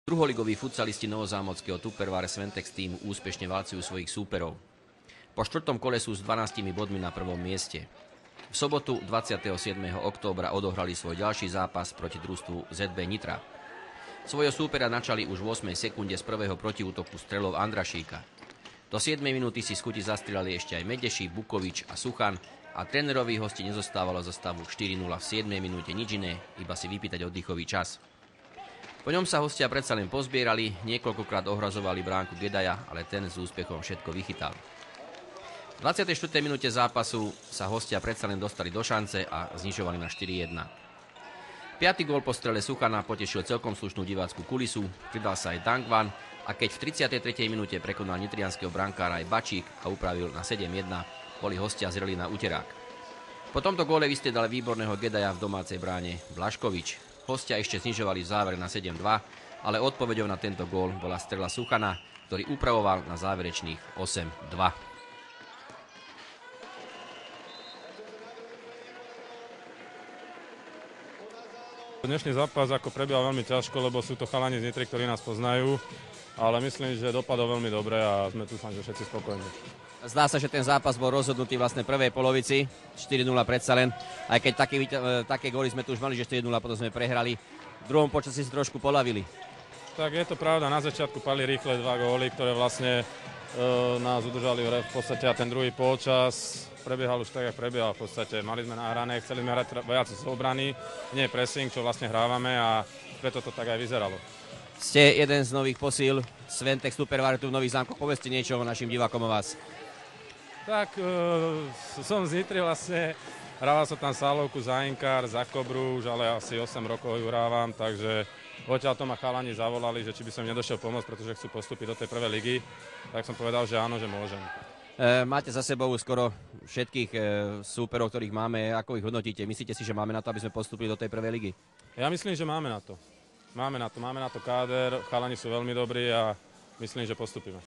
Druholigoví futsalisti novozámodského Tupperware Sventex týmu úspešne valcujú svojich súperov. Po štvrtom kole sú s 12 bodmi na prvom mieste. V sobotu 27. októbra odohrali svoj ďalší zápas proti družstvu ZB Nitra. Svojho súpera načali už v 8. sekunde z prvého protiútoku strelov Andrašíka. Do 7. minúty si z chuti zastrelali ešte aj Medeši, Bukovič a Suchan a trénerovi hosti nezostávalo za stavu 4-0 v 7. minúte nič iné, iba si vypýtať oddychový čas. Po ňom sa hostia predsa len pozbierali, niekoľkokrát ohrazovali bránku Gedaja, ale ten s úspechom všetko vychytal. V 24. minúte zápasu sa hostia predsa len dostali do šance a znižovali na 4-1. 5. gól po strele Suchana potešil celkom slušnú divácku kulisu, pridal sa aj Dangvan a keď v 33. minúte prekonal nitrianskeho brankára aj Bačík a upravil na 7-1, boli hostia zreli na úterák. Po tomto góle vystriedal výborného Gedaja v domácej bráne Blaškovič. Hostia ešte znižovali v závere na 7-2, ale odpoveďou na tento gól bola strela Suchana, ktorý upravoval na záverečných 8-2. Dnešný zápas ako prebiehal veľmi ťažko, lebo sú to chalani z Nitry, ktorí nás poznajú, ale myslím, že dopadol veľmi dobre a sme tu že všetci spokojní. Zdá sa, že ten zápas bol rozhodnutý vlastne prvej polovici, 4-0 predsa len, aj keď také góly sme tu už mali, že 4-0, potom sme prehrali. V druhom počasí si trošku poľavili. Tak je to pravda, na začiatku padli rýchle 2 góly, ktoré vlastne nás udržali v podstate a ten druhý polčas prebiehal už tak, jak prebiehal v podstate. Mali sme nahrané, chceli sme hrať viac z obrany, nie pressing, čo vlastne hrávame a preto to tak aj vyzeralo. Ste jeden z nových posíl Sventex Tupperware tu v Nových Zámkoch. Povedzte niečo našim divákom o vás. Tak, som z Nitry vlastne, hrával som tam Sálovku za Inkár, za Kobru, už ale asi 8 rokov ju hrávam, takže odtiaľ to ma chalani zavolali, že či by som nedošiel pomôcť, pretože chcú postúpiť do tej prvej ligy, tak som povedal, že áno, že môžem. Máte za sebou skoro všetkých súperov, ktorých máme. Ako ich hodnotíte? Myslíte si, že máme na to, aby sme postúpili do tej prvej ligy? Ja myslím, že máme na to. Máme na to káder, chalani sú veľmi dobrí a myslím, že postúpime.